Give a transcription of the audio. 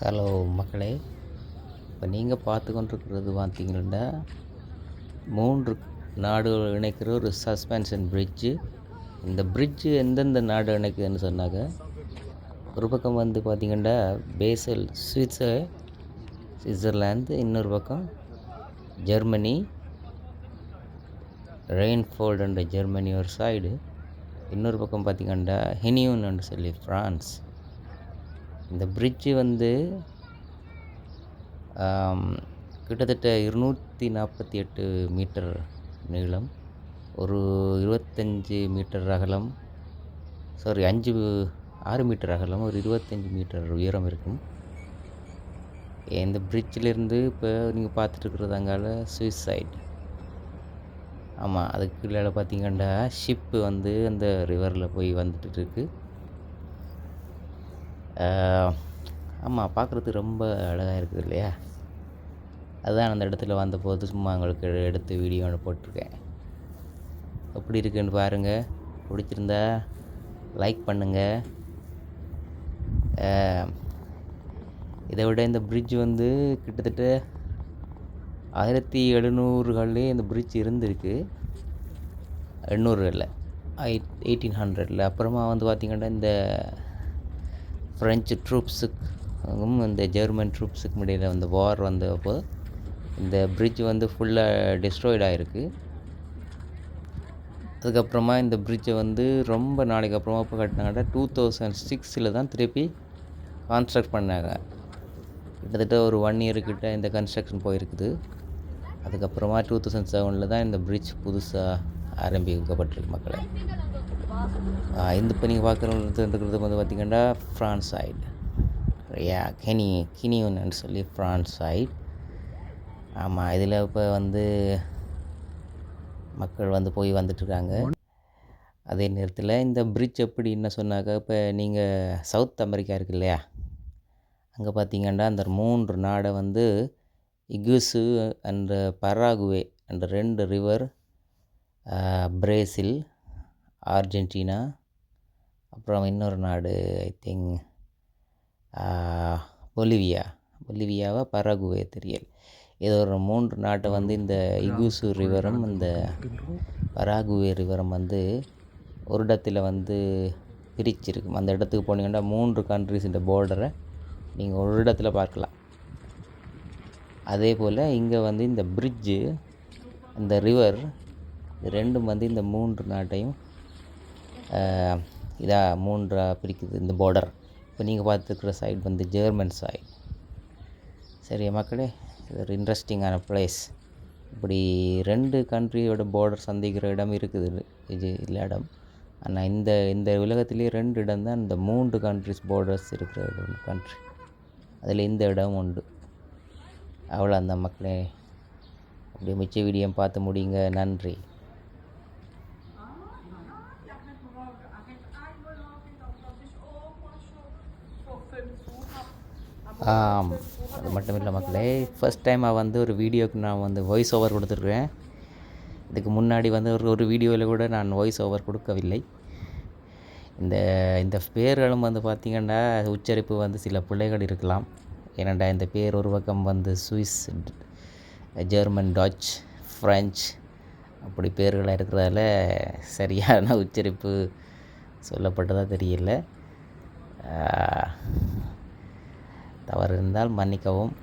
Hello மக்களே, இப்போ நீங்கள் பார்த்து கொண்டிருக்கிறது பார்த்தீங்கன்னா 3 நாடுகள் இணைக்கிற ஒரு சஸ்பென்ஷன் பிரிட்ஜு. இந்த பிரிட்ஜு எந்தெந்த நாடு இணைக்குதுன்னு சொன்னாங்க, ஒரு பக்கம் வந்து பார்த்திங்கன்னா பேசல் சுவிட்சர்லாந்து, இன்னொரு பக்கம் ஜெர்மனி, ரெயின்ஃபோல்டு என்ற ஜெர்மனி ஒரு சைடு, இன்னொரு பக்கம் பார்த்திங்கன்னா ஹெனியூன்னு சொல்லி ஃப்ரான்ஸ். இந்த பிரிட்ஜு வந்து கிட்டத்தட்ட 248 மீட்டர் நீளம், ஒரு 25 மீட்டர் அகலம், 6 மீட்டர் அகலம், ஒரு 25 மீட்டர் உயரம் இருக்கும். இந்த பிரிட்ஜிலேருந்து இப்போ நீங்கள் பார்த்துட்ருக்குறது அங்கால சுவிஸ் சைடு. ஆமாம், அதுக்கு கீழே பார்த்தீங்கன்னா ஷிப்பு வந்து அந்த ரிவரில் போய் வந்துட்டு இருக்கு. ஆமாம், பார்க்குறதுக்கு ரொம்ப அழகாக இருக்குது இல்லையா? அதுதான் அந்த இடத்துல வந்தபோது சும்மா உங்களுக்கு எடுத்து வீடியோ ஒன்று போட்டிருக்கேன். எப்படி இருக்குன்னு பாருங்கள். பிடிச்சிருந்தா லைக் பண்ணுங்கள். இதை விட இந்த பிரிட்ஜ் வந்து கிட்டத்தட்ட 1700களே இந்த பிரிட்ஜ் இருந்திருக்கு. 800 1800. அப்புறமா வந்து பார்த்திங்கன்னா இந்த ஃப்ரெஞ்சு ட்ரூப்ஸுக்கும் இந்த ஜெர்மன் ட்ரூப்ஸுக்கும் இடையில் அந்த வார் வந்தப்போ இந்த பிரிட்ஜ் வந்து ஃபுல்லாக டிஸ்ட்ராய்ட் ஆகிருக்கு. அதுக்கப்புறமா இந்த பிரிட்ஜை வந்து ரொம்ப நாளைக்கு அப்புறமா இப்போ கட்டினாங்கன்னா 2006 தான் திருப்பி கான்ஸ்ட்ரக்ட் பண்ணாங்க. கிட்டத்தட்ட ஒரு 1 இயர் கிட்ட இந்த கன்ஸ்ட்ரக்ஷன் போயிருக்குது. அதுக்கப்புறமா 2007 தான் இந்த பிரிட்ஜ் புதுசாக ஆரம்பிக்கப்பட்டிருக்கு மக்களை. இந்த இப்போ நீங்கள் பார்க்குறது வந்து பார்த்திங்கன்னா ஃப்ரான்ஸ் சைடு, ஹெனியூன்னு சொல்லி ஃப்ரான்ஸ் சைடு. ஆமாம், இதில் இப்போ வந்து மக்கள் வந்து போய் வந்துட்டுருக்காங்க. அதே நேரத்தில் இந்த பிரிட்ஜ் எப்படி என்ன சொன்னாக்க, இப்போ நீங்கள் சவுத் அமெரிக்கா இருக்கு இல்லையா, அங்கே பார்த்திங்கன்னா அந்த 3 நாடை வந்து இகுசு அண்ட் பராகுவே அந்த 2 ரிவர், பிரேசில், அர்ஜென்டினா, அப்புறம் இன்னொரு நாடு ஐ திங்க் பொலிவியாவா பராகுவே தெரியல, ஏதோ ஒரு 3 நாட்டை வந்து இந்த இகுசு ரிவரும் இந்த பராகுவே ரிவரும் வந்து ஒரு இடத்துல வந்து பிரிச்சிருக்கும். அந்த இடத்துக்கு போனீங்கன்னா 3 கண்ட்ரிஸ் இந்த பார்டரை நீங்கள் ஒரு இடத்துல பார்க்கலாம். அதே போல் இங்கே வந்து இந்த பிரிட்ஜு, இந்த ரிவர், இது ரெண்டும் வந்து இந்த 3 நாட்டையும் இதாக 3ஆக பிரிக்குது இந்த பார்டர். இப்போ நீங்கள் பார்த்துருக்குற சைடு வந்து ஜெர்மன் சைடு. சரி மக்களே, இது ஒரு இன்ட்ரெஸ்டிங்கான பிளேஸ். இப்படி 2 கண்ட்ரியோட பார்டர் சந்திக்கிற இடம் இருக்குது இது இல்லை இடம். ஆனால் இந்த உலகத்திலே 2 இடம் தான் இந்த 3 கண்ட்ரிஸ் பார்டர்ஸ் இருக்கிற ஒரு கண்ட்ரி. அதில் இந்த இடம் உண்டு. அவ்வளோ அந்த மக்களே. அப்படியே மிச்ச வீடியோ பார்த்து முடியுங்க. நன்றி. அது மட்டும் இல்லை மக்களே, ஃபஸ்ட் டைமாக வந்து ஒரு வீடியோவுக்கு நான் வந்து வாய்ஸ் ஓவர் கொடுத்துருக்கேன். இதுக்கு முன்னாடி வந்து ஒரு வீடியோவில் கூட நான் வாய்ஸ் ஓவர் கொடுக்கவில்லை. இந்த பேர்களும் வந்து பார்த்திங்கன்னா உச்சரிப்பு வந்து சில பிள்ளைகள் இருக்கலாம். ஏனெண்டா இந்த பேர் ஒரு பக்கம் வந்து சுவிஸ், ஜெர்மன், டச், ஃப்ரெஞ்ச் அப்படி பேர்களாக இருக்கிறதால சரியான உச்சரிப்பு சொல்லப்பட்டதாக தெரியல. தவறு இருந்தால் மன்னிக்கவும்.